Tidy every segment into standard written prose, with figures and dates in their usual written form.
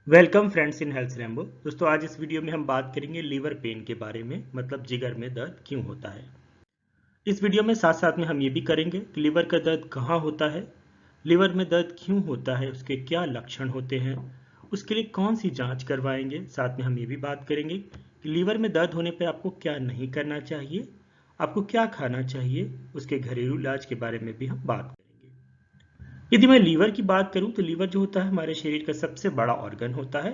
Welcome friends in health Rambo. दोस्तों आज इस वीडियो में हम बात करेंगे लीवर पेन के बारे में, मतलब जिगर में दर्द क्यों होता है। इस वीडियो में साथ साथ में हम ये भी करेंगे कि लीवर का दर्द कहाँ होता है, लीवर में दर्द क्यों होता है, उसके क्या लक्षण होते हैं, उसके लिए कौन सी जांच करवाएंगे। साथ में हम ये भी बात करेंगे कि लीवर में दर्द होने पर आपको क्या नहीं करना चाहिए, आपको क्या खाना चाहिए, उसके घरेलू इलाज के बारे में भी हम बात करेंगे। यदि मैं लीवर की बात करूं तो लीवर जो होता है हमारे शरीर का सबसे बड़ा ऑर्गन होता है,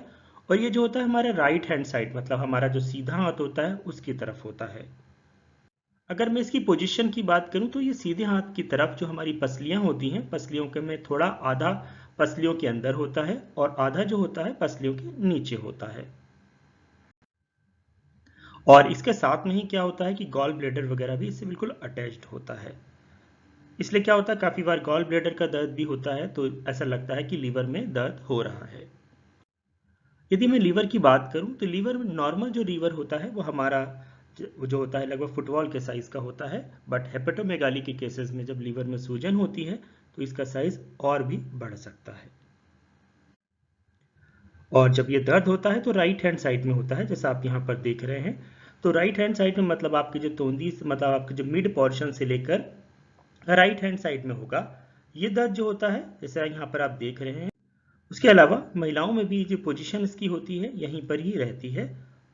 और ये जो होता है हमारे राइट हैंड साइड, मतलब हमारा जो सीधा हाथ होता है उसकी तरफ होता है। अगर मैं इसकी पोजीशन की बात करूं तो ये सीधे हाथ की तरफ जो हमारी पसलियां होती हैं, पसलियों के में थोड़ा आधा पसलियों के अंदर होता है और आधा जो होता है पसलियों के नीचे होता है। और इसके साथ में ही क्या होता है कि गॉल ब्लेडर वगैरह भी इससे बिल्कुल अटैच्ड होता है। इसलिए क्या होता है, काफी बार गॉल ब्लेडर का दर्द भी होता है तो ऐसा लगता है कि लीवर में दर्द हो रहा है। यदि मैं लीवर की बात करूं तो लीवर में नॉर्मल जो लीवर होता है वो हमारा जो होता है लगभग फुटबॉल के साइज का होता है। बट हेपेटोमेगाली के केसेस में जब लीवर में सूजन होती है तो इसका साइज और भी बढ़ सकता है। और जब ये दर्द होता है तो राइट हैंड साइड में होता है, जैसा आप यहाँ पर देख रहे हैं। तो राइट हैंड साइड में मतलब आपकी जो तोंदी, मतलब आपके जो मिड पोर्शन से लेकर राइट हैंड साइड में होगा ये दर्द जो होता है, जैसा यहाँ पर आप देख रहे हैं। उसके अलावा महिलाओं में भी जो पोजीशन इसकी होती है यहीं पर ही रहती है,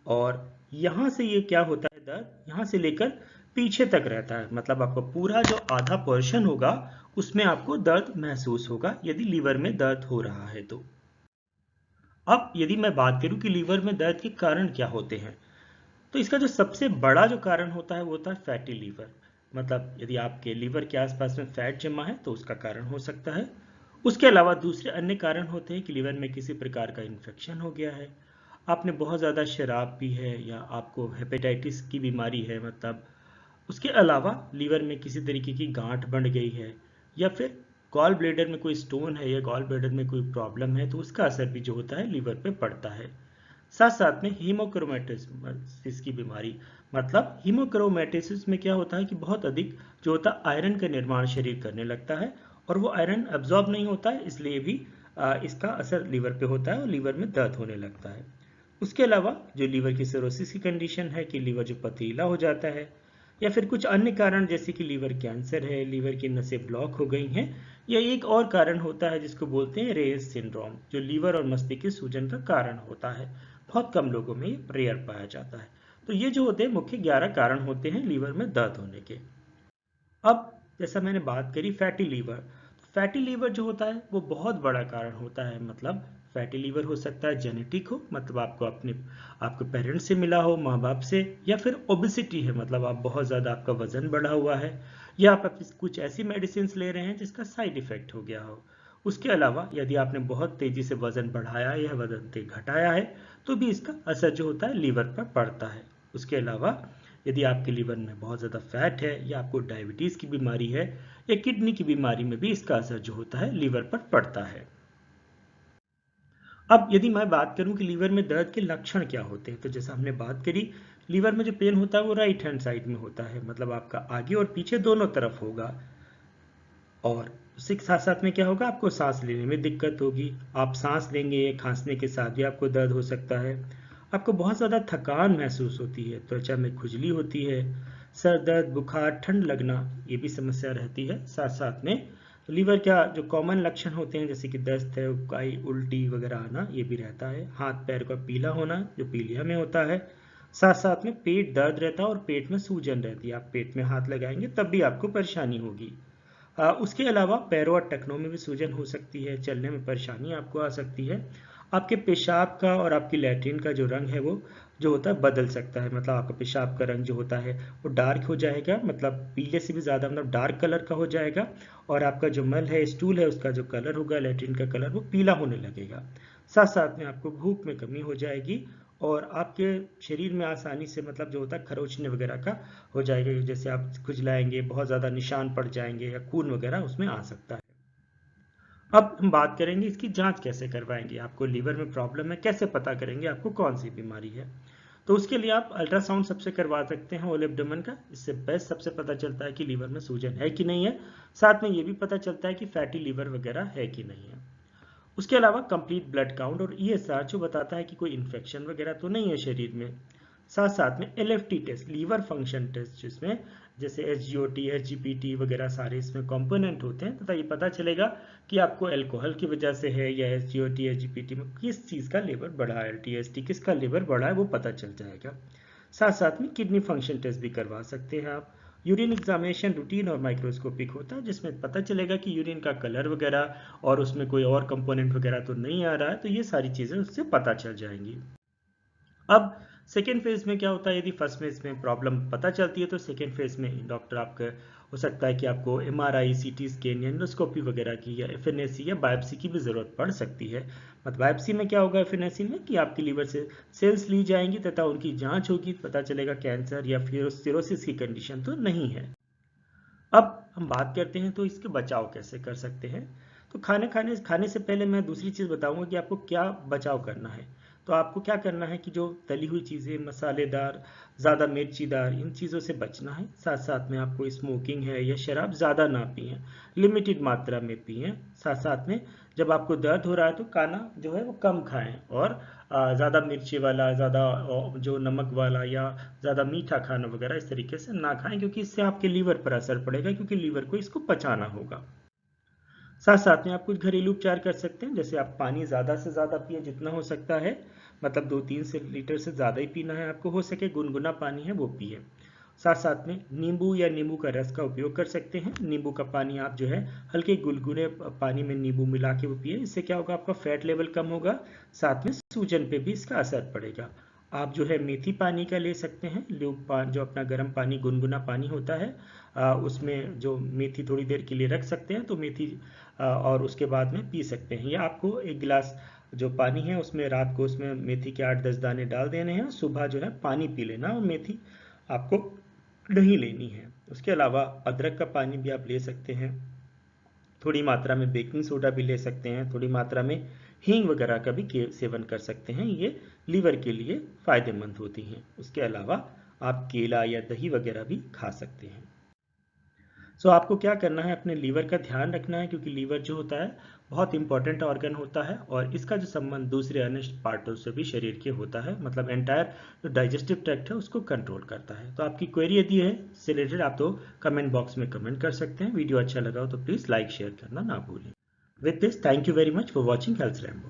और यहाँ से ये क्या होता है, दर्द यहाँ से लेकर पीछे तक रहता है। मतलब आपका पूरा जो आधा पोर्शन होगा उसमें आपको दर्द महसूस होगा यदि लीवर में दर्द हो रहा है तो। अब यदि मैं बात करूं कि लीवर में दर्द के कारण क्या होते हैं, तो इसका जो सबसे बड़ा जो कारण होता है वो होता है फैटी लीवर। मतलब यदि आपके लीवर के आसपास में फैट जमा है तो उसका कारण हो सकता है। उसके अलावा दूसरे अन्य कारण होते हैं कि लीवर में किसी प्रकार का इन्फेक्शन हो गया है, आपने बहुत ज़्यादा शराब पी है, या आपको हेपेटाइटिस की बीमारी है, मतलब उसके अलावा लीवर में किसी तरीके की गांठ बन गई है, या फिर गॉल ब्लेडर में कोई स्टोन है या गॉल ब्लेडर में कोई प्रॉब्लम है तो उसका असर भी जो होता है लीवर पे पड़ता है। साथ साथ में हीमोक्रोमेटोसिस की बीमारी, मतलब हीमोक्रोमेटोसिस में क्या होता है कि बहुत अधिक जो होता है आयरन का निर्माण शरीर करने लगता है, और वो आयरन एब्जॉर्ब नहीं होता है, इसलिए भी इसका असर लीवर पे होता है और लीवर में दर्द होने लगता है। उसके अलावा जो लीवर की सिरोसिस की कंडीशन है कि लीवर जो पथरीला हो जाता है, या फिर कुछ अन्य कारण जैसे कि लीवर कैंसर है, लीवर की नसें ब्लॉक हो गई हैं, या एक और कारण होता है जिसको बोलते हैं रेयस सिंड्रोम, जो लीवर और मस्तिष्क की सूजन का कारण होता है। बहुत कम लोगों में ये रेयर पाया जाता है। तो ये जो होते हैं मुख्य 11 कारण होते हैं लीवर में दर्द होने के। अब जैसा मैंने बात करी फैटी लीवर, तो फैटी लीवर जो होता है वो बहुत बड़ा कारण होता है। मतलब फैटी लीवर हो सकता है जेनेटिक हो, मतलब आपको अपने आपके पेरेंट्स से मिला हो, माँ बाप से, या फिर ओबिसिटी है, मतलब आप बहुत ज़्यादा आपका वजन बढ़ा हुआ है, या आप कुछ ऐसी मेडिसिन ले रहे हैं जिसका साइड इफेक्ट हो गया हो। उसके अलावा यदि आपने बहुत तेजी से वजन बढ़ाया या वजन घटाया है तो भी इसका असर जो होता है लीवर पर पड़ता है। उसके अलावा यदि आपके लीवर में बहुत ज़्यादा फैट है, या आपको डायबिटीज़ की बीमारी है, या किडनी की बीमारी में भी इसका असर जो होता है लीवर पर पड़ता है। अब यदि मैं बात करूं कि लीवर में दर्द के लक्षण क्या होते हैं, तो जैसा हमने बात करी, लीवर में जो पेन होता है वो राइट हैंड साइड में होता है, मतलब आपका आगे और पीछे दोनों तरफ होगा। और उसी के साथ साथ में क्या होगा, आपको सांस लेने में दिक्कत होगी, आप सांस लेंगे खांसने के साथ भी आपको दर्द हो सकता है, आपको बहुत ज़्यादा थकान महसूस होती है, त्वचा में खुजली होती है, सर दर्द, बुखार, ठंड लगना, ये भी समस्या रहती है। साथ साथ में लीवर क्या जो कॉमन लक्षण होते हैं जैसे कि दस्त है, उबकाई, उल्टी वगैरह आना, ये भी रहता है। हाथ पैर का पीला होना जो पीलिया में होता है। साथ साथ में पेट दर्द रहता है और पेट में सूजन रहती है, आप पेट में हाथ लगाएंगे तब भी आपको परेशानी होगी। उसके अलावा पैरों और टखनों में भी सूजन हो सकती है, चलने में परेशानी आपको आ सकती है। आपके पेशाब का और आपकी लैट्रिन का जो रंग है वो जो होता है बदल सकता है, मतलब आपका पेशाब का रंग जो होता है वो डार्क हो जाएगा, मतलब पीले से भी ज़्यादा, मतलब डार्क कलर का हो जाएगा। और आपका जो मल है, स्टूल है, उसका जो कलर होगा, लैट्रिन का कलर, वो पीला होने लगेगा। साथ साथ में आपको भूख में कमी हो जाएगी, और आपके शरीर में आसानी से, मतलब जो होता है खरोचने वगैरह का हो जाएगा, जैसे आप खुजलाएंगे, बहुत ज़्यादा निशान पड़ जाएंगे, या खून वगैरह उसमें आ सकता है। अब हम बात करेंगे इसकी जांच कैसे करवाएंगे, आपको लीवर में प्रॉब्लम है कैसे पता करेंगे आपको कौन सी बीमारी है। तो उसके लिए आप अल्ट्रासाउंड सबसे करवा सकते हैं होल एब्डोमेन का, इससे बेस्ट सबसे पता चलता है कि लीवर में सूजन है कि नहीं है। साथ में ये भी पता चलता है कि फैटी लीवर वगैरह है कि नहीं है। उसके अलावा कंप्लीट ब्लड काउंट और ईएसआर जो बताता है कि कोई इन्फेक्शन वगैरह तो नहीं है शरीर में। साथ साथ में LFT test, liver function test, जिसमें जैसे एसजीओटी, एसजीपीटी वगैरह सारे इसमें कंपोनेंट होते हैं, तथा ये पता चलेगा कि आपको अल्कोहल की वजह से है या एसजीओटी, एसजीपीटी में किस चीज़ का लेवल बढ़ा है, टीएसटी किसका लेवल बढ़ा है वो पता चल जाएगा। साथ साथ में किडनी फंक्शन टेस्ट भी करवा सकते हैं आप। यूरिन एग्जामिनेशन रूटीन और माइक्रोस्कोपिक होता है, जिसमें पता चलेगा कि यूरिन का कलर वगैरह और उसमें कोई और कंपोनेंट वगैरह तो नहीं आ रहा है, तो ये सारी चीज़ें उससे पता चल जाएंगी। अब सेकेंड फेज में क्या होता है, यदि फर्स्ट फेज में प्रॉब्लम पता चलती है तो सेकेंड फेज में डॉक्टर आपका हो सकता है कि आपको एमआरआई, सीटी स्कैन या एंडोस्कोपी वगैरह की या एफएनएसी या बायोप्सी की भी ज़रूरत पड़ सकती है। मतलब बायोप्सी में क्या होगा, एफएनएसी में कि आपकी लीवर से सेल्स ली जाएंगी तथा उनकी जांच होगी, पता चलेगा कैंसर या फिर सिरोसिस की कंडीशन तो नहीं है। अब हम बात करते हैं तो इसके बचाव कैसे कर सकते हैं। तो खाने से पहले मैं दूसरी चीज़ बताऊंगा कि आपको क्या बचाव करना है। तो आपको क्या करना है कि जो तली हुई चीज़ें, मसालेदार, ज़्यादा मिर्चीदार, इन चीज़ों से बचना है। साथ साथ में आपको स्मोकिंग है या शराब ज़्यादा ना पिएं, लिमिटेड मात्रा में पिएं। साथ साथ में जब आपको दर्द हो रहा है तो खाना जो है वो कम खाएं और ज़्यादा मिर्ची वाला, ज़्यादा जो नमक वाला या ज़्यादा मीठा खाना वगैरह इस तरीके से ना खाएं, क्योंकि इससे आपके लीवर पर असर पड़ेगा, क्योंकि लीवर को इसको पचाना होगा। साथ साथ में आप कुछ घरेलू उपचार कर सकते हैं, जैसे आप पानी ज़्यादा से ज़्यादा पिए जितना हो सकता है, मतलब 2-3 से लीटर से ज़्यादा ही पीना है आपको, हो सके गुनगुना पानी है वो पिए। साथ साथ में नींबू या नींबू का रस का उपयोग कर सकते हैं। नींबू का पानी आप जो है हल्के गुनगुने पानी में नींबू मिला के वो पिए, इससे क्या होगा, आपका फैट लेवल कम होगा, साथ में सूजन पे भी इसका असर पड़ेगा। आप जो है मेथी पानी का ले सकते हैं, जो अपना गर्म पानी, गुनगुना पानी होता है, उसमें जो मेथी थोड़ी देर के लिए रख सकते हैं तो मेथी और उसके बाद में पी सकते हैं। या आपको एक गिलास जो पानी है उसमें रात को उसमें मेथी के 8-10 दाने डाल देने हैं, सुबह जो है पानी पी लेना और मेथी आपको नहीं लेनी है। उसके अलावा अदरक का पानी भी आप ले सकते हैं, थोड़ी मात्रा में बेकिंग सोडा भी ले सकते हैं, थोड़ी मात्रा में हींग वगैरह का भी सेवन कर सकते हैं, ये लीवर के लिए फायदेमंद होती हैं। उसके अलावा आप केला या दही वगैरह भी खा सकते हैं। सो आपको क्या करना है, अपने लीवर का ध्यान रखना है, क्योंकि लीवर जो होता है बहुत इंपॉर्टेंट ऑर्गन होता है और इसका जो संबंध दूसरे अन्य पार्टों से भी शरीर के होता है, मतलब एंटायर जो डाइजेस्टिव ट्रैक्ट है उसको कंट्रोल करता है। तो आपकी क्वेरी यदि है इससे रिलेटेड, आप तो कमेंट बॉक्स में कमेंट कर सकते हैं। वीडियो अच्छा लगा हो तो प्लीज़ लाइक शेयर करना ना भूलें। With this, thank you very much for watching health Rambo.